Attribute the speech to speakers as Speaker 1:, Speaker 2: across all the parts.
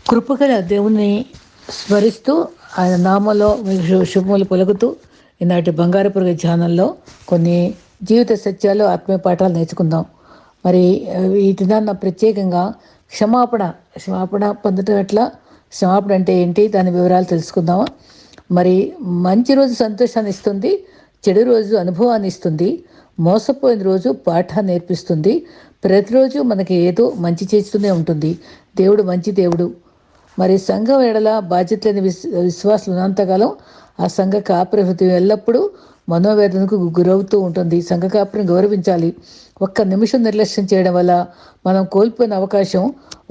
Speaker 1: కృపగల దేవుని స్మరిస్తూ ఆయన నామంలో శుభములు పలుకుతూ ఈనాటి బంగారపురుగ ధ్యానంలో కొన్ని జీవిత సత్యాలు ఆత్మీయ పాఠాలు నేర్చుకుందాం. మరి ఈ దినాన్న ప్రత్యేకంగా క్షమాపణ క్షమాపణ పొందటం ఎట్లా, క్షమాపణ అంటే ఏంటి, దాని వివరాలు తెలుసుకుందామా. మరి మంచి రోజు సంతోషాన్ని ఇస్తుంది, చెడు రోజు అనుభవాన్ని ఇస్తుంది, మోసపోయిన రోజు పాఠాన్ని నేర్పిస్తుంది. ప్రతిరోజు మనకి ఏదో మంచి చేస్తూనే ఉంటుంది. దేవుడు మంచి దేవుడు. మరి సంఘం ఎడల బాధ్యత లేని విశ్వాసులు ఉన్నంతకాలం ఆ సంఘ కాపరి హృదయం ఎల్లప్పుడూ మనోవేదనకు గురవుతూ ఉంటుంది. సంఘ కాపరిని గౌరవించాలి. ఒక్క నిమిషం నిర్లక్ష్యం చేయడం వల్ల మనం కోల్పోయిన అవకాశం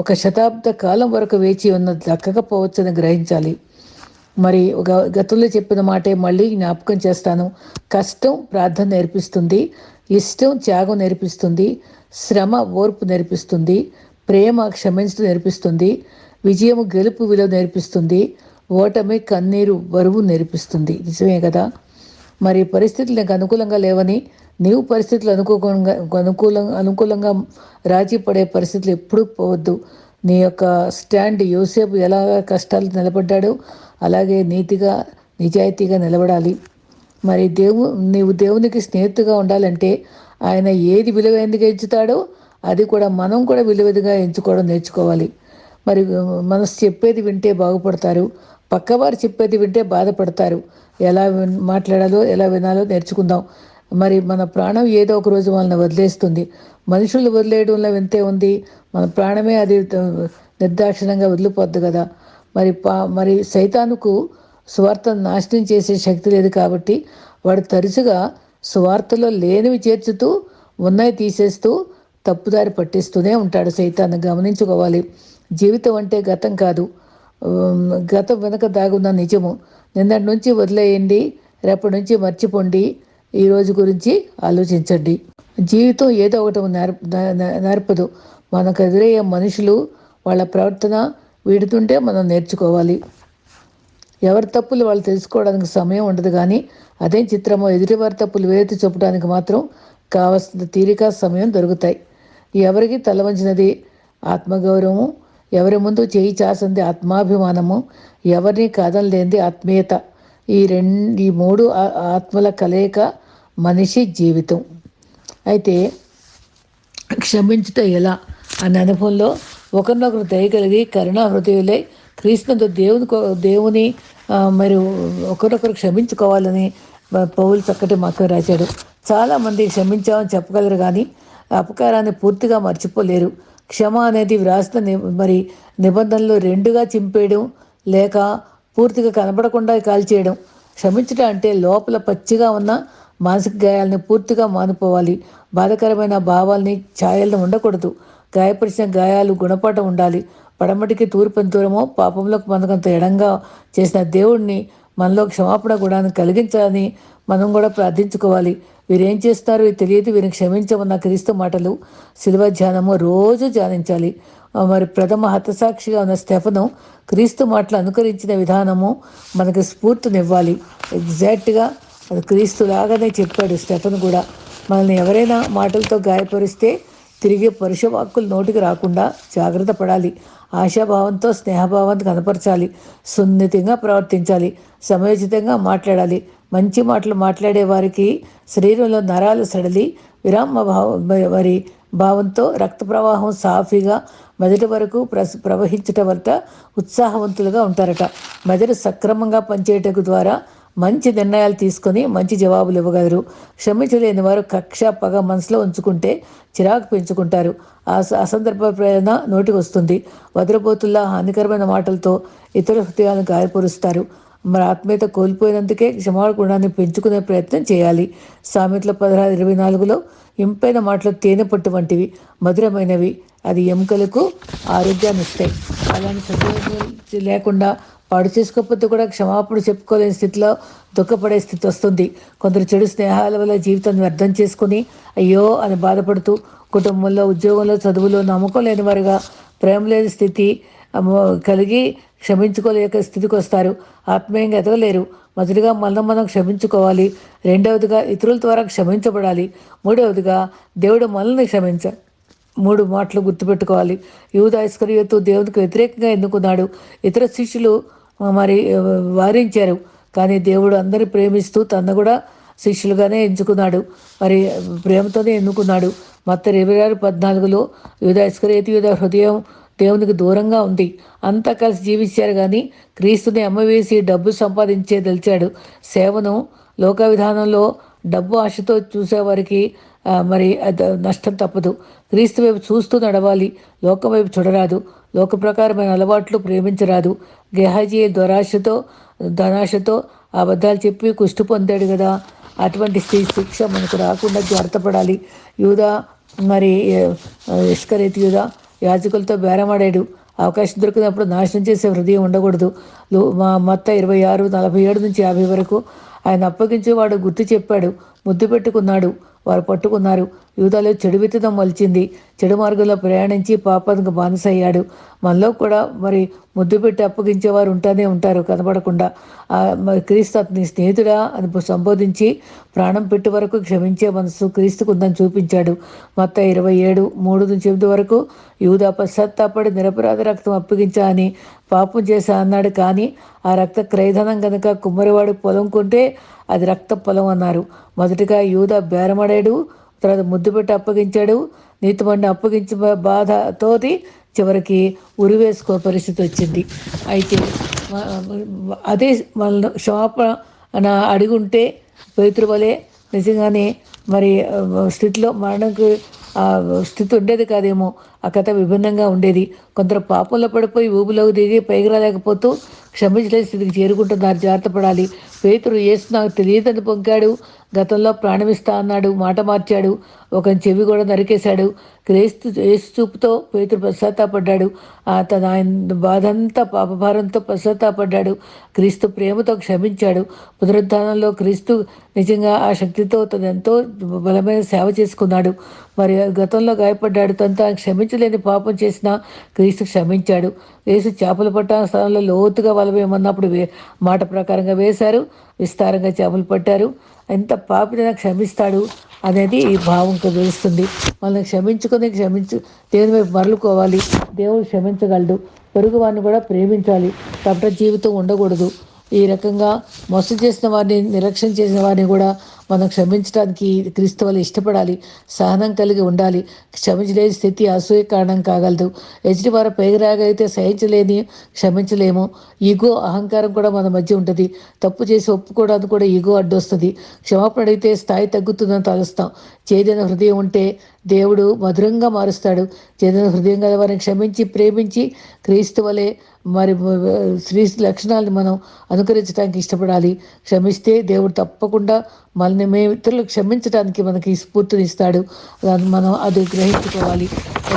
Speaker 1: ఒక శతాబ్ద కాలం వరకు వేచి ఉన్న దక్కకపోవచ్చని గ్రహించాలి. మరి ఒక గతంలో చెప్పిన మాటే మళ్ళీ జ్ఞాపకం చేస్తాను. కష్టం ప్రార్థన నేర్పిస్తుంది, ఇష్టం త్యాగం నేర్పిస్తుంది, శ్రమ ఓర్పు నేర్పిస్తుంది, ప్రేమ క్షమించడం నేర్పిస్తుంది, విజయము గెలుపు విలువ నేర్పిస్తుంది, ఓటమి కన్నీరు బరువు నేర్పిస్తుంది. నిజమే కదా. మరి పరిస్థితులు నీకు అనుకూలంగా లేవని నీవు పరిస్థితులు అనుకూలంగా రాజీ పడే పరిస్థితులు ఎప్పుడూ పోవద్దు. నీ యొక్క స్టాండ్ యోసేపు ఎలా కష్టాలు నిలబడ్డాడో అలాగే నీతిగా నిజాయితీగా నిలబడాలి. మరి నీవు దేవునికి స్నేహితుగా ఉండాలంటే ఆయన ఏది విలువైనదిగా ఎంచుతాడో అది కూడా మనం కూడా విలువైనదిగా ఎంచుకోవడం నేర్చుకోవాలి. మరి మనసు చెప్పేది వింటే బాగుపడతారు, పక్కవారు చెప్పేది వింటే బాధపడతారు. ఎలా మాట్లాడాలో ఎలా వినాలో నేర్చుకుందాం. మరి మన ప్రాణం ఏదో ఒక రోజు వాళ్ళని వదిలేస్తుంది. మనుషులు వదిలేయడంలో వింతే ఉంది, మన ప్రాణమే అది నిర్దాక్షిణంగా వదిలిపోద్ది కదా. మరి సైతానుకు సువార్తను నాశనం చేసే శక్తి లేదు కాబట్టి వాడు తరచుగా సువార్తలో లేనివి చేర్చుతూ ఉన్నవి తీసేస్తూ తప్పుదారి పట్టిస్తూనే ఉంటాడు. సైతాన్ని గమనించుకోవాలి. జీవితం అంటే గతం కాదు, గతం వెనక దాగున్న నిజము. నిన్నటి నుంచి వదిలేయండి, రేపటి నుంచి మర్చిపోండి, ఈరోజు గురించి ఆలోచించండి. జీవితం ఏదో ఒకటి నేర్పదు. మనకు ఎదురయ్యే మనుషులు వాళ్ళ ప్రవర్తన వీడుతుంటే మనం నేర్చుకోవాలి. ఎవరి తప్పులు వాళ్ళు తెలుసుకోవడానికి సమయం ఉండదు, కానీ అదే చిత్రమో ఎదుటివారి తప్పులు వేరెత్తి చూపడానికి మాత్రం కావలసిన తీరిక సమయం దొరుకుతాయి. ఎవరికి తలవంచినది ఆత్మగౌరవము, ఎవరి ముందు చేయి చాసింది ఆత్మాభిమానము, ఎవరిని కాదనలేనిది ఆత్మీయత. ఈ మూడు ఆత్మల కలయిక మనిషి జీవితం. అయితే క్షమించుట ఎలా అనే అనుభవంలో ఒకరినొకరు దయగలిగి కరుణా హృదయులై క్రీస్తునందు దేవుని మరి ఒకరొకరు క్షమించుకోవాలని పౌలు చక్కటి వాక్యం రాశాడు. చాలామంది క్షమించామని చెప్పగలరు, కానీ అపకారాన్ని పూర్తిగా మర్చిపోలేరు. క్షమ అనేది వ్రాసిన నిబంధనలు రెండుగా చింపేయడం లేక పూర్తిగా కనబడకుండా కాల్చేయడం. క్షమించడం అంటే లోపల పచ్చిగా ఉన్న మానసిక గాయాలని పూర్తిగా మానుకోవాలి. బాధకరమైన భావాల్ని ఛాయలను ఉండకూడదు. గాయపరిచిన గాయాలు గుణపాఠం ఉండాలి. పడమటికి తూర్పుని దూరమో పాపంలోకి మనకంత ఎడంగా చేసిన దేవుడిని మనలో క్షమాపణ గుణాన్ని కలిగించాలని మనం కూడా ప్రార్థించుకోవాలి. వీరేం చేస్తారో తెలియదు, వీరిని క్షమించమన్న క్రీస్తు మాటలు శిలువ ధ్యానము రోజు ధ్యానించాలి. మరి ప్రథమ హతసాక్షిగా ఉన్న స్టెఫను క్రీస్తు మాటలు అనుకరించిన విధానము మనకి స్ఫూర్తినివ్వాలి. ఎగ్జాక్ట్గా అది క్రీస్తులాగానే చెప్పాడు స్టెఫను కూడా. మనల్ని ఎవరైనా మాటలతో గాయపరిస్తే తిరిగి పరుషవాక్కులు నోటికి రాకుండా జాగ్రత్త పడాలి. ఆశాభావంతో స్నేహభావాన్ని కనపరచాలి. సున్నితంగా ప్రవర్తించాలి. సమయోచితంగా మాట్లాడాలి. మంచి మాటలు మాట్లాడే వారికి శరీరంలో నరాలు సడలి విరామ భావంతో రక్త ప్రవాహం సాఫీగా మెదడు వరకు ప్రవహించటం వల్ల ఉత్సాహవంతులుగా ఉంటారట. మెదడు సక్రమంగా పనిచేయటం ద్వారా మంచి నిర్ణయాలు తీసుకొని మంచి జవాబులు ఇవ్వగలరు. క్షమించలేని వారు కక్ష పగ మనసులో ఉంచుకుంటే చిరాకు పెంచుకుంటారు. అసందర్భ ప్రేరణ నోటికి వస్తుంది. వదలబోతుల్లా హానికరమైన మాటలతో ఇతర హృదయాలను గాయపరుస్తారు. మరి ఆత్మీయత కోల్పోయినందుకే క్షమాగుణాన్ని పెంచుకునే ప్రయత్నం చేయాలి. సామెతల 16:24లో ఇంపైన మాటలు తేనె పట్టు వంటివి, మధురమైనవి, అది ఎముకలకు ఆరోగ్యాన్ని ఇస్తాయి. అలాంటి సత్యం లేకుండా పాడు చేసుకోకపోతే కూడా క్షమాపణ చెప్పుకోలేని స్థితిలో దుఃఖపడే స్థితి వస్తుంది. కొందరు చెడు స్నేహాల వల్ల జీవితాన్ని వ్యర్థం చేసుకుని అయ్యో అని బాధపడుతూ కుటుంబంలో, ఉద్యోగంలో, చదువులో నమ్మకం లేని వారుగా, ప్రేమ లేని స్థితి కలిగి క్షమించుకోలేక స్థితికి వస్తారు. ఆత్మీయంగా ఎదగలేరు. మొదటిగా మనం క్షమించుకోవాలి. రెండవదిగా ఇతరుల ద్వారా క్షమించబడాలి. మూడవదిగా దేవుడు మనల్ని క్షమించాలి. మూడు మాటలు గుర్తుపెట్టుకోవాలి. యూదా ఇస్కరియోతు దేవునికి వ్యతిరేకంగా ఎన్నుకున్నాడు. ఇతర శిష్యులు మరి వారించారు. కానీ దేవుడు అందరిని ప్రేమిస్తూ తను కూడా శిష్యులుగానే ఎంచుకున్నాడు. మరి ప్రేమతోనే ఎన్నుకున్నాడు. మత్తయి 26:14 యూదా ఇస్కరియోతు యూదా హృదయం దేవునికి దూరంగా ఉంది. అంతా కలిసి జీవించారు కానీ క్రీస్తుని అమ్మవేసి డబ్బు సంపాదించేదలిచాడు. సేవను లోక విధానంలో డబ్బు ఆశతో చూసేవారికి మరి నష్టం తప్పదు. క్రీస్తు వైపు చూస్తూ నడవాలి. లోకం వైపు చూడరాదు. లోక ప్రకారమైన అలవాట్లు ప్రేమించరాదు. గెహాజీ ధనాశతో అబద్ధాలు చెప్పి కుష్టి పొందాడు కదా, అటువంటి శిక్ష మనకు రాకుండా జాగ్రత్త పడాలి. యూదా మరి ఇస్కరియోతు యూదా యాజకులతో బేరమాడాడు. అవకాశం దొరికినప్పుడు నాశనం చేసే హృదయం ఉండకూడదు. మత్తయి 26:47-50 వరకు ఆయన అప్పగించేవాడు గుర్తు చెప్పాడు. ముద్దు పెట్టుకున్నాడు. వారు పట్టుకున్నారు. యూదాలో చెడు విత్తనం మొలిచింది. చెడు మార్గంలో ప్రయాణించి పాపానికి బానిసయ్యాడు. మనలో కూడా మరి ముద్దు పెట్టి అప్పగించేవారు ఉంటానే ఉంటారు కనబడకుండా. క్రీస్తు అతని స్నేహితుడా అని సంబోధించి ప్రాణం పెట్టి వరకు క్షమించే మనసు క్రీస్తుకు ఉందని చూపించాడు. మత్తయి 27:3-8 వరకు యూదా పశ్చాత్తాపడి నిరపరాధ రక్తం అప్పగించా అని పాపం చేశా అన్నాడు. కానీ ఆ రక్త క్రయధనం కనుక కుమ్మరివాడు పొలం కొంటే అది రక్త పొలం అన్నారు. మొదటిగా యూదా బేరమడాడు, తర్వాత ముద్దు పెట్టి అప్పగించాడు. నీతిమండిని అప్పగించి బాధతోటి చివరికి ఉరివేసుకో పరిస్థితి వచ్చింది. అయితే అదే మన క్షమాపణ అడుగుంటే పేతురు వలె నిజంగానే మరి స్థితిలో మరణంకు స్థితి ఉండేది కాదేమో. ఆ కథ విభిన్నంగా ఉండేది. కొందరు పాపంలో పడిపోయి ఊబిలోకి దిగి పైకి రాలేకపోతూ క్షమించలేని స్థితికి చేరుకుంటున్నారు. జాగ్రత్త పడాలి. పేతురు యేసు నాకు తెలియదని పొంకాడు. గతంలో ప్రాణమిస్తా అన్నాడు. మాట మార్చాడు. ఒక చెవి కూడా నరికేశాడు. యేసు చూపుతో పేతురు పశ్చాత్తాపడ్డాడు. తన ఆయన బాధంతా పాపభారంతో పశ్చాత్తాపడ్డాడు. క్రీస్తు ప్రేమతో క్షమించాడు. పునరుద్ధానంలో క్రీస్తు నిజంగా ఆ శక్తితో తను ఎంతో బలమైన సేవ చేసుకున్నాడు. మరి గతంలో గాయపడ్డాడు. తనతో క్షమించలేని పాపం చేసిన క్రీస్తు క్షమించాడు. యేసు చేపలు పట్టిన స్థలంలో లోతుగా వలవేయమన్నప్పుడు మాట ప్రకారంగా వేశారు. విస్తారంగా చేపలు పట్టారు. ఎంత పాపినైనా క్షమిస్తాడు అనేది ఈ భావం తెలుస్తుంది. మనల్ని క్షమించు దేవుని వైపు మరలుకోవాలి. దేవుడు క్షమించగలడు. పొరుగు వారిని కూడా ప్రేమించాలి. కపట జీవితం ఉండకూడదు. ఈ రకంగా మోసం చేసిన వారిని, నిర్లక్ష్యం చేసిన వారిని కూడా మనం క్షమించడానికి క్రీస్తు వల్ల ఇష్టపడాలి. సహనం కలిగి ఉండాలి. క్షమించలేని స్థితి అసూయ కారణం కాగలదు. ఎదుటి వారు పైరాగైతే సహించలేని క్షమించలేము. ఈగో, అహంకారం కూడా మన మధ్య ఉంటుంది. తప్పు చేసి ఒప్పుకోవడానికి కూడా ఈగో అడ్డొస్తుంది. క్షమాపణ అడిగితే స్థాయి తగ్గుతుందని తలుస్తాం. చేదైన హృదయం ఉంటే దేవుడు మధురంగా మారుస్తాడు. చేదైన హృదయం గల వారిని క్షమించి ప్రేమించి క్రీస్తు వలె మరి క్రీస్తు లక్షణాలను మనం అనుకరించడానికి ఇష్టపడాలి. క్షమిస్తే దేవుడు తప్పకుండా మనల్ని మేము ఇతరులు క్షమించడానికి మనకి స్ఫూర్తినిస్తాడు. మనం అది గ్రహించుకోవాలి.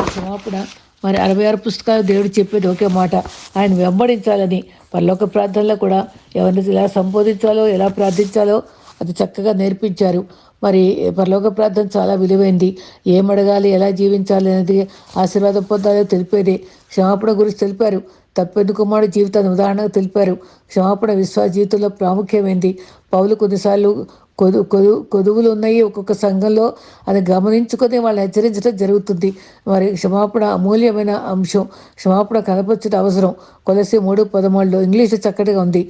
Speaker 1: క్షమాపణ మరి 66 పుస్తకాలు దేవుడు చెప్పేది ఒకే మాట, ఆయన వెంబడించాలని. పరలోక ప్రార్థనలో కూడా ఎవరిని ఎలా సంబోధించాలో, ఎలా ప్రార్థించాలో అది చక్కగా నేర్పించారు. మరి పరలోక ప్రార్థన చాలా విలువైంది. ఏమడగాలి, ఎలా జీవించాలి అనేది, ఆశీర్వాదం పొందాలో తెలిపేదే. క్షమాపణ గురించి తెలిపారు. తప్పెందు కుమారుడు జీవితాన్ని ఉదాహరణగా తెలిపారు. క్షమాపణ విశ్వాస జీవితంలో ప్రాముఖ్యమైంది. పౌలు కొన్నిసార్లు కొదువులు ఉన్నాయి ఒక్కొక్క సంఘంలో, అది గమనించుకొని వాళ్ళని హెచ్చరించడం జరుగుతుంది. మరి క్షమాపణ అమూల్యమైన అంశం. క్షమాపణ కనపరచడం అవసరం. కొలసి 3:13 ఇంగ్లీష్లో చక్కటిగా ఉంది.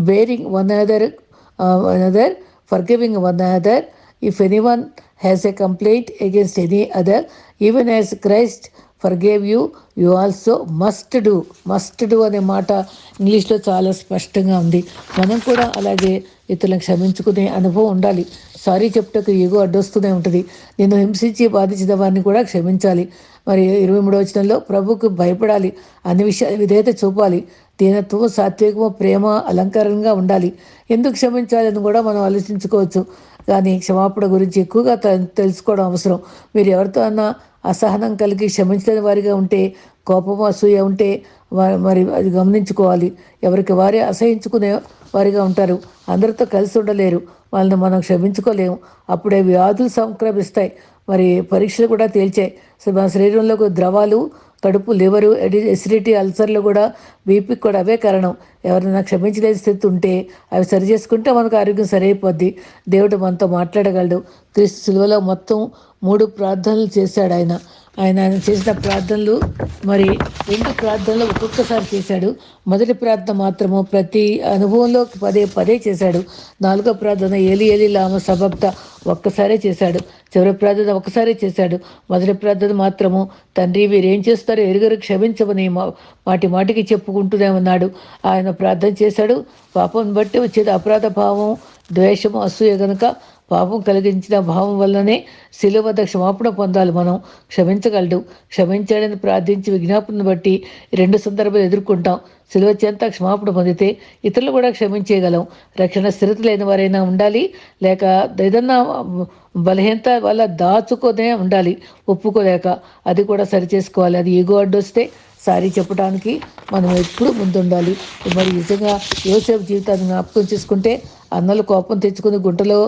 Speaker 1: Bearing one another forgiving one another if anyone has a complaint against any other, even as Christ forgave you, you also must do అనే మాట ఇంగ్లీష్లో చాలా స్పష్టంగా ఉంది. మనం కూడా అలాగే ఇతరులను క్షమించుకునే అనుభవం ఉండాలి. సారీ చెప్పుటకు ఈగో అడ్డొస్తూనే ఉంటుంది. నిన్ను హింసించి బాధించిన వారిని కూడా క్షమించాలి. మరి 23వ వచనంలో ప్రభుకు భయపడాలి, అన్ని విషయాలు విధేయత చూపాలి, దీనత్వం, సాత్వికము, ప్రేమ అలంకారంగా ఉండాలి. ఎందుకు క్షమించాలని కూడా మనం ఆలోచించుకోవచ్చు. కానీ క్షమాపణ గురించి ఎక్కువగా తెలుసుకోవడం అవసరం. మీరు ఎవరితో అన్నా అసహనం కలిగి క్షమించలేని వారిగా ఉంటే, కోపము, అసూయ ఉంటే మరి అది గమనించుకోవాలి. ఎవరికి వారే అసహించుకునే వారిగా ఉంటారు. అందరితో కలిసి ఉండలేరు. వాళ్ళని మనం క్షమించుకోలేము. అప్పుడే వ్యాధులు సంక్రమిస్తాయి. మరి పరీక్షలు కూడా తేల్చాయి. మన శరీరంలోకి ద్రవాలు, కడుపు, లివరు, ఎసిడిటీ, అల్సర్లు కూడా, బీపీకి కూడా అవే కారణం. ఎవరైనా క్షమించలేని స్థితి ఉంటే అవి సరి చేసుకుంటే మనకు ఆరోగ్యం సరైపోద్ది. దేవుడు మనతో మాట్లాడగలడు. క్రీస్తు సిలువలో మొత్తం 3 ప్రార్థనలు చేశాడు ఆయన. ఆయన చేసిన ప్రార్థనలు మరి 2 ప్రార్థనలు ఒక్కొక్కసారి చేశాడు. మొదటి ప్రార్థన మాత్రము ప్రతి అనుభవంలో పదే పదే చేశాడు. 4వ ప్రార్థన ఏలి ఏలి లామ సబక్త ఒక్కసారే చేశాడు. చివరి ప్రార్థన ఒక్కసారే చేశాడు. మొదటి ప్రార్థన మాత్రము తండ్రి వీరేం చేస్తారో ఎరుగరు క్షమించమని మాటి మాటికి చెప్పుకుంటూనే ఉన్నాడు. ఆయన ప్రార్థన చేశాడు. పాపం బట్టి వచ్చేది అపరాధ భావం, ద్వేషము, అసూయ గనుక పాపం కలిగించిన భావం వల్లనే శిలువ వద్ద క్షమాపణ పొందాలి. మనం క్షమించగలడు. క్షమించాడని ప్రార్థించి విజ్ఞాపనను బట్టి 2 సందర్భాలు ఎదుర్కొంటాం. శిలువ చెంత క్షమాపణ పొందితే ఇతరులు కూడా క్షమించేయగలం. రక్షణ స్థిరత లేని వారైనా ఉండాలి, లేక ఏదన్నా బలహీనత వల్ల దాచుకొనే ఉండాలి, ఒప్పుకోలేక. అది కూడా సరిచేసుకోవాలి. అది ఈగో అడ్డొస్తే సారీ చెప్పడానికి మనం ఎప్పుడు ముందుండాలి. మరి నిజంగా యోసేపు జీవితాన్ని జ్ఞాపకం చేసుకుంటే అన్నలు కోపం తెచ్చుకుని గుంటలో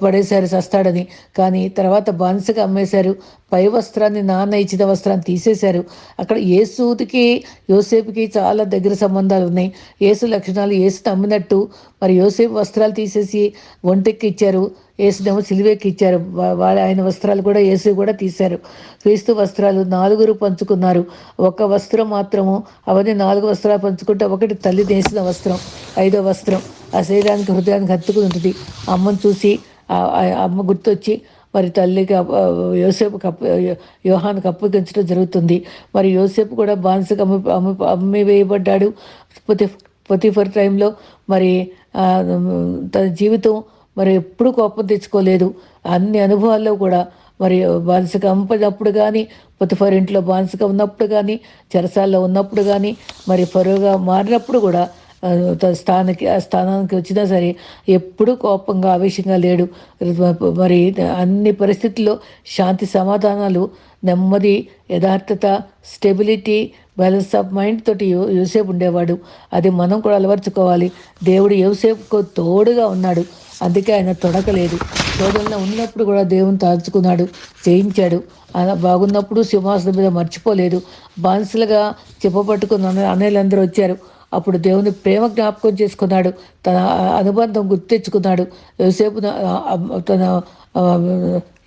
Speaker 1: పడేశారు చస్తాడని. కానీ తర్వాత బానిసగా అమ్మేశారు. పై వస్త్రాన్ని, నాన్న ఇచ్చిన వస్త్రాన్ని తీసేశారు. అక్కడ యేసుకి యోసేపుకి చాలా దగ్గర సంబంధాలు ఉన్నాయి. యేసు లక్షణాలు యేసు నమ్మినట్టు మరి యోసేపు వస్త్రాలు తీసేసి ఒంటెక్కి ఇచ్చారు, యేసునేమో సిలువెక్కి ఇచ్చారు. ఆయన వస్త్రాలు కూడా యేసు కూడా తీశారు. క్రీస్తు వస్త్రాలు 4 పంచుకున్నారు. ఒక వస్త్రం మాత్రము అవన్నీ 4 వస్త్రాలు పంచుకుంటే ఒకటి తల్లి నేసిన వస్త్రం, 5వ వస్త్రం ఆ శరీరానికి హృదయానికి హత్తుకుని ఉంటుంది. అమ్మను చూసి అమ్మ గుర్తొచ్చి మరి తల్లికి యోసేపు యోహానుకు అప్పగించడం జరుగుతుంది. మరి యోసేపు కూడా బానిసగా అమ్మి వేయబడ్డాడు. పొతిఫర్ టైంలో మరి తన జీవితం మరి ఎప్పుడు కోపం తెచ్చుకోలేదు. అన్ని అనుభవాల్లో కూడా మరి బానిసగా అమ్మపడినప్పుడు కానీ, పొతిఫర్ ఇంట్లో బానిసగా ఉన్నప్పుడు కానీ, చెరసాల్లో ఉన్నప్పుడు కానీ, మరి ఫరోగా మారినప్పుడు కూడా తన స్థానానికి వచ్చినా సరే ఎప్పుడూ కోపంగా ఆవేశంగా లేడు. మరి అన్ని పరిస్థితుల్లో శాంతి సమాధానాలు, నెమ్మది, యథార్థత, స్టెబిలిటీ, బ్యాలెన్స్ ఆఫ్ మైండ్ తోటి యోసేపు ఉండేవాడు. అది మనం కూడా అలవర్చుకోవాలి. దేవుడు యోసేపుకు తోడుగా ఉన్నాడు, అందుకే ఆయన తొడకలేదు. శోధనలో ఉన్నప్పుడు కూడా దేవుని తాల్చుకున్నాడు, జయించాడు. అలా బాగున్నప్పుడు సింహాసనం మీద మర్చిపోలేదు. బానిసలుగా చెప్పబట్టుకున్న అన్నయ్యలందరూ వచ్చారు. అప్పుడు దేవుని ప్రేమ జ్ఞాపకం చేసుకున్నాడు, తన అనుబంధం గుర్తెచ్చుకున్నాడు. యోసేపు తన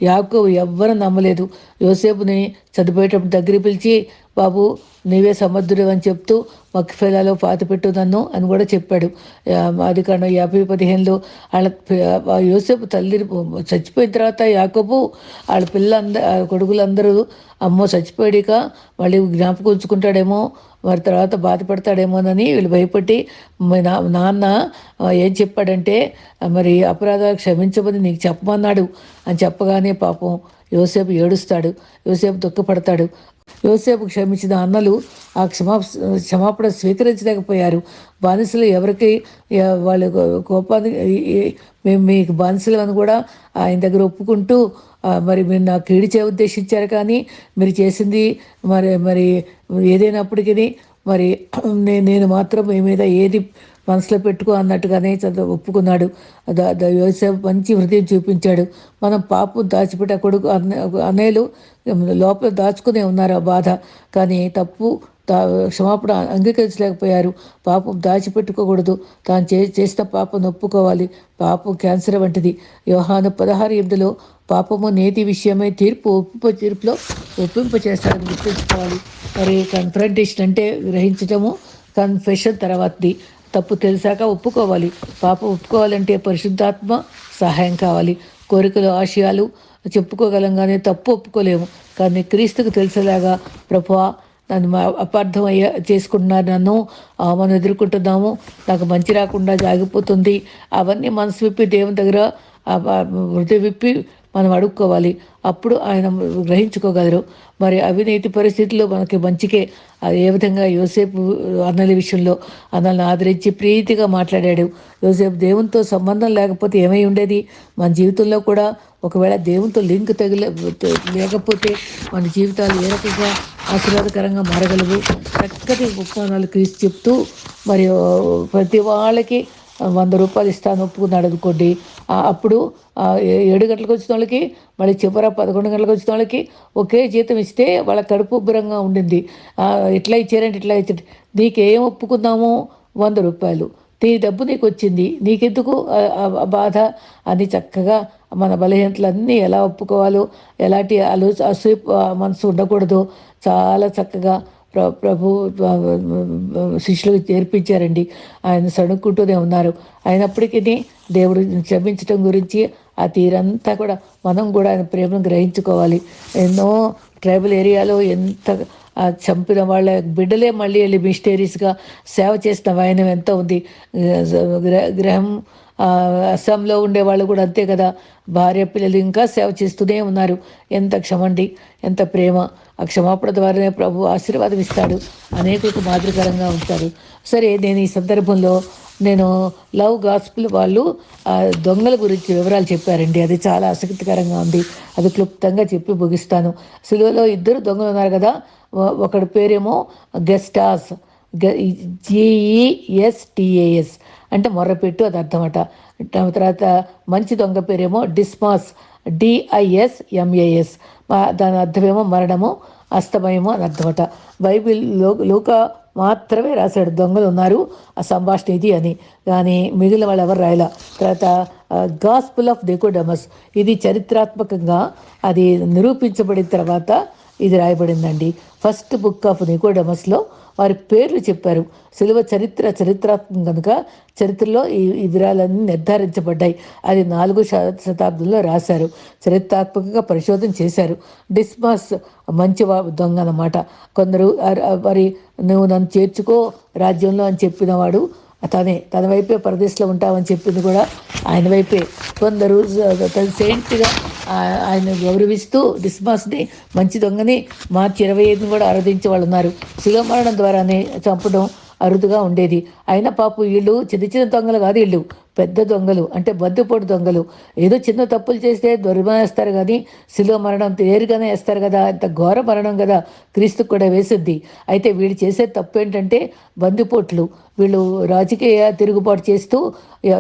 Speaker 1: యాకోబు ఎవ్వరూ నమ్మలేదు. యోసేపుని చనిపోయేటప్పుడు దగ్గర పిలిచి, బాబు నీవే సమర్థుడు అని చెప్తూ మక్ఫేలాలో పాతిపెట్టు నన్ను అని కూడా చెప్పాడు. అది కాను 50:15 వాళ్ళ యోసేపు తల్లి చచ్చిపోయిన తర్వాత యాకోబు వాళ్ళ కొడుకులందరూ అమ్మో చచ్చిపోయాడిక మళ్ళీ జ్ఞాపకం ఉంచుకుంటాడేమో, మరి తర్వాత బాధపడతాడేమోనని వీళ్ళు భయపడి నాన్న ఏం చెప్పాడంటే మరి అపరాధాలు క్షమించమని నీకు చెప్పమన్నాడు అని చెప్పగానే పాపం యోసేపు ఏడుస్తాడు, యోసేపు దుఃఖపడతాడు. యోసేపు క్షమించిన అన్నలు ఆ క్షమాపణ స్వీకరించలేకపోయారు. బానిసలు ఎవరికి వాళ్ళ కోపాన్ని మేము మీకు బానిసలు అని కూడా ఆయన దగ్గర ఒప్పుకుంటూ మరి మీరు నాకు కీడు చే ఉద్దేశించారు, కానీ మీరు చేసింది మరి మరి ఏదైనప్పటికీ మరి నేను మాత్రం మీ మీద ఏది మనసులో పెట్టుకో అన్నట్టుగానే ఒప్పుకున్నాడు. యోసేపు మంచి హృదయం చూపించాడు. మనం పాపం దాచిపెట్టే కొడుకు అన్నయ్యలు లోపల దాచుకునే ఉన్నారు ఆ బాధ, కానీ తప్పు క్షమాపణ అంగీకరించలేకపోయారు. పాపం దాచిపెట్టుకోకూడదు, తాను చేసిన పాపం ఒప్పుకోవాలి. పాపం క్యాన్సర్ వంటిది. యోహాను 16:8 పాపము నీతి విషయమై తీర్పులో ఒప్పింప చేస్తాడని గుర్తుంచుకోవాలి. మరి కన్ఫ్రంటేషన్ అంటే గ్రహించటము, కన్ఫెషన్ తర్వాతది. తప్పు తెలిసాక ఒప్పుకోవాలి. పాపం ఒప్పుకోవాలంటే పరిశుద్ధాత్మ సహాయం కావాలి. కోరికలు, ఆశయాలు చెప్పుకోగలం కానీ తప్పు ఒప్పుకోలేము. కానీ క్రీస్తుకు తెలిసేలాగా ప్రభువా నన్ను అపార్థం చేసుకుంటున్నారు, నన్ను మనం ఎదుర్కొంటున్నాము, నాకు మంచి రాకుండా జాగిపోతుంది, అవన్నీ మనసు విప్పి దేవుని దగ్గర హృదయ విప్పి మనం అడుక్కోవాలి. అప్పుడు ఆయన గ్రహించుకోగలరు. మరి అవినీతి పరిస్థితుల్లో మనకి మంచికే. అది ఏ విధంగా యోసేపు అన్నల విషయంలో అన్నల్ని ఆదరించి ప్రీతిగా మాట్లాడాడు. యోసేపు దేవునితో సంబంధం లేకపోతే ఏమై ఉండేది? మన జీవితంలో కూడా ఒకవేళ దేవునితో లింక్ లేకపోతే మన జీవితాలు ఏ రకంగా ఆశీర్వాదకరంగా మారగలవు? చక్కటి ఉపమానాలు క్రీస్తు చెప్తూ మరి ప్రతి వాళ్ళకి 100 రూపాయలు ఇస్తాను ఒప్పుకున్నాడు అనుకోండి. అప్పుడు 7 గంటలకు వచ్చిన వాళ్ళకి, మళ్ళీ చివర 11 గంటలకు వచ్చిన వాళ్ళకి ఒకే జీతం ఇస్తే వాళ్ళ కడుపు ఉబ్బరంగా ఉండింది. ఇట్లా ఇచ్చారంటే ఇట్లా ఇచ్చారు. నీకేం ఒప్పుకున్నాము? 100 రూపాయలు. నీ డబ్బు నీకు వచ్చింది, నీకెందుకు ఆ బాధ అని చక్కగా మన బలహీనతలన్నీ ఎలా ఒప్పుకోవాలో, ఎలాంటి అసూయ మనసు ఉండకూడదో చాలా చక్కగా ప్రభు శిష్యులకు నేర్పించారండి. ఆయన సణుక్కుంటూనే ఉన్నారు. అయినప్పటికీ దేవుడు క్షమించటం గురించి ఆ తీరంతా కూడా మనం కూడా ఆయన ప్రేమను గ్రహించుకోవాలి. ఎన్నో ట్రైబల్ ఏరియాలో ఎంత చంపిన వాళ్ళ బిడ్డలే మళ్ళీ వెళ్ళి మిస్టరీస్గా సేవ చేసిన వైనం ఎంత ఉంది. గ్రహం అస్సాంలో ఉండే వాళ్ళు కూడా అంతే కదా, భార్య పిల్లలు ఇంకా సేవ చేస్తూనే ఉన్నారు. ఎంత క్షమండి, ఎంత ప్రేమ. ఆ క్షమాపణ ద్వారానే ప్రభు ఆశీర్వాదం ఇస్తాడు, అనేకులకు మాదిరికరంగా ఉంటారు. సరే, నేను ఈ సందర్భంలో లవ్ గాస్పుల్ వాళ్ళు దొంగల గురించి వివరాలు చెప్పారండి. అది చాలా ఆసక్తికరంగా ఉంది. అది క్లుప్తంగా చెప్పి ముగిస్తాను. సిలువలో ఇద్దరు దొంగలు ఉన్నారు కదా. ఒకడి పేరేమో గెస్టాస్, GESTAS అంటే మొర్రపెట్టు, అది అర్థమట. తర్వాత మంచి దొంగ పేరేమో డిస్మాస్, DISMAS. దాని అర్థమేమో మరణము, అస్తమయము అని అర్థమట. బైబిల్లో లూకా మాత్రమే రాశాడు దొంగలు ఉన్నారు, ఆ సంభాషణ ఇది అని. కానీ మిగిలిన వాళ్ళు ఎవరు రాయలా. తర్వాత గాస్పుల్ ఆఫ్ నికోడెమస్, ఇది చరిత్రాత్మకంగా అది నిరూపించబడిన తర్వాత ఇది రాయబడిందండి. ఫస్ట్ బుక్ ఆఫ్ నికోడెమస్లో వారి పేర్లు చెప్పారు. సిలువ చరిత్రాత్మకం కనుక చరిత్రలో ఈ వివరాలన్నీ నిర్ధారించబడ్డాయి. అది 4వ శతాబ్దంలో రాశారు. చరిత్రాత్మకంగా పరిశోధన చేశారు. డిస్మాస్ మంచి దొంగ అన్నమాట. కొందరు మరి నువ్వు నన్ను చేర్చుకో రాజ్యంలో అని చెప్పినవాడు తన వైపే పరదేశంలో ఉంటామని చెప్పింది కూడా ఆయన వైపే. కొందరు సెయింట్గా ఆయన గౌరవిస్తూ డిస్మాస్ని, మంచి దొంగని మార్చి 25 కూడా ఆరాధించే వాళ్ళు ఉన్నారు. శిలువ మరణం ద్వారానే చంపడం అరుదుగా ఉండేది. అయినా పాపం వీళ్ళు చిన్న దొంగలు కాదు, వీళ్ళు పెద్ద దొంగలు, అంటే బద్దుపోటు దొంగలు. ఏదో చిన్న తప్పులు చేస్తే వేస్తారు కానీ శిలువ మరణం తేరుగానే వేస్తారు కదా. అంత ఘోర మరణం కదా క్రీస్తుకు కూడా వేసుద్ది. అయితే వీళ్ళు చేసే తప్పు ఏంటంటే బందిపోట్లు. వీళ్ళు రాజకీయ తిరుగుబాటు చేస్తూ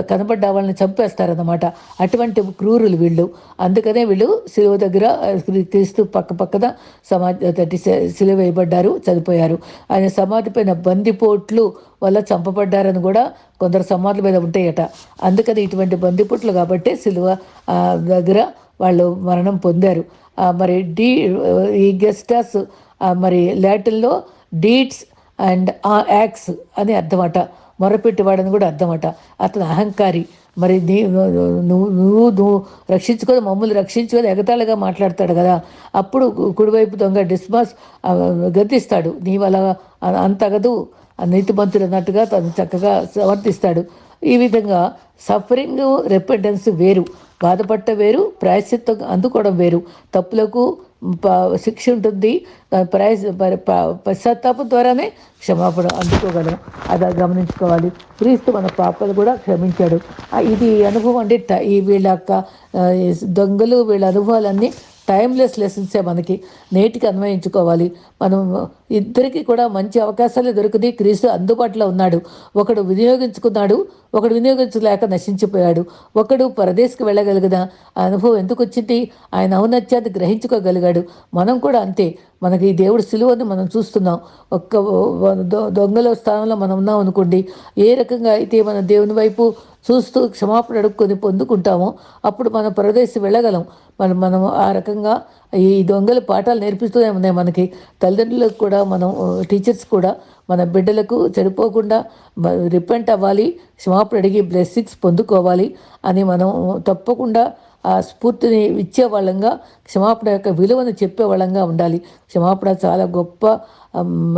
Speaker 1: కనబడ్డ వాళ్ళని చంపేస్తారన్నమాట. అటువంటి క్రూరులు వీళ్ళు. అందుకనే వీళ్ళు శిలువ దగ్గర క్రీస్తు పక్కన శిలువ వేయబడ్డారు, చనిపోయారు. ఆయన సమాధి పైన బందిపోట్లు వల్ల చంపబడ్డారని కూడా కొందరు సమాధుల మీద ఉంటాయట. అందుకని ఇటువంటి బందిపోట్లు కాబట్టి శిలువ దగ్గర వాళ్ళు మరణం పొందారు. మరి ఈ గెస్టాస్ మరి లాటిన్లో డీడ్స్ అండ్ యాక్స్ అని అర్థమట. మొరపెట్టేవాడని కూడా అర్థమట. అతను అహంకారి. మరి నువ్వు రక్షించుకొని మమ్మల్ని రక్షించుకొని ఎగతాళిగా మాట్లాడతాడు కదా. అప్పుడు కుడివైపు దొంగ డిస్మాస్ గద్దిస్తాడు, నీవల అంతగదు నీతిమంతుడు అన్నట్టుగా తను చక్కగా సమర్థిస్తాడు. ఈ విధంగా సఫరింగ్ రెపెంటెన్స్ వేరు, బాధపడటం వేరు, ప్రాయశ్చిత్తం అందుకోవడం వేరు. తప్పులకు శిక్ష ఉంటుంది, పశ్చాత్తాపం ద్వారానే క్షమాపణ అందుకోగలం. అది గమనించుకోవాలి. క్రీస్తు మన పాపాలు కూడా క్షమించాడు. ఇది అనుభవం అండి. వీళ్ళ దొంగలు వీళ్ళ అనుభవాలన్నీ టైమ్లెస్ లెసన్సే మనకి నేటికి అన్వయించుకోవాలి. మనం ఇద్దరికి కూడా మంచి అవకాశాలు దొరికింది. క్రీస్తు అందుబాటులో ఉన్నాడు. ఒకడు వినియోగించుకున్నాడు, ఒకడు వినియోగించలేక నశించిపోయాడు. ఒకడు పరదేశకు వెళ్ళగలిగిన అనుభవం ఎందుకు వచ్చింది? ఆయన ఔన్నత్యాన్ని గ్రహించుకోగలిగాడు. మనం కూడా అంతే. మనకి దేవుడు సిలువని మనం చూస్తున్నాం. దొంగల స్థానంలో మనం ఉన్నాం అనుకోండి. ఏ రకంగా అయితే మన దేవుని వైపు చూస్తూ క్షమాపణ అడుక్కొని పొందుకుంటామో అప్పుడు మనం పరదేశం వెళ్ళగలం. మనం ఆ రకంగా ఈ దొంగలు పాఠాలు నేర్పిస్తూనే ఉన్నాయి మనకి. తల్లిదండ్రులకు కూడా మనం టీచర్స్ కూడా మన బిడ్డలకు చెడిపోకుండా రిపెంట్ అవ్వాలి, క్షమాపణ అడిగి బ్లెస్సింగ్స్ పొందుకోవాలి అని మనం తప్పకుండా ఆ స్ఫూర్తిని ఇచ్చే వాళ్ళంగా, క్షమాపణ యొక్క విలువను చెప్పే వాళ్ళంగా ఉండాలి. క్షమాపణ చాలా గొప్ప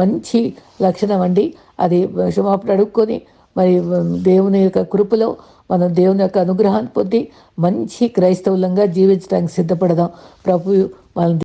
Speaker 1: మంచి లక్షణం అండి. అది క్షమాపణ అడుక్కొని మరి దేవుని యొక్క కృపలో మనం దేవుని యొక్క అనుగ్రహాన్ని పొంది మంచి క్రైస్తవులంగా జీవించడానికి సిద్ధపడదాం. ప్రభు వాళ్ళని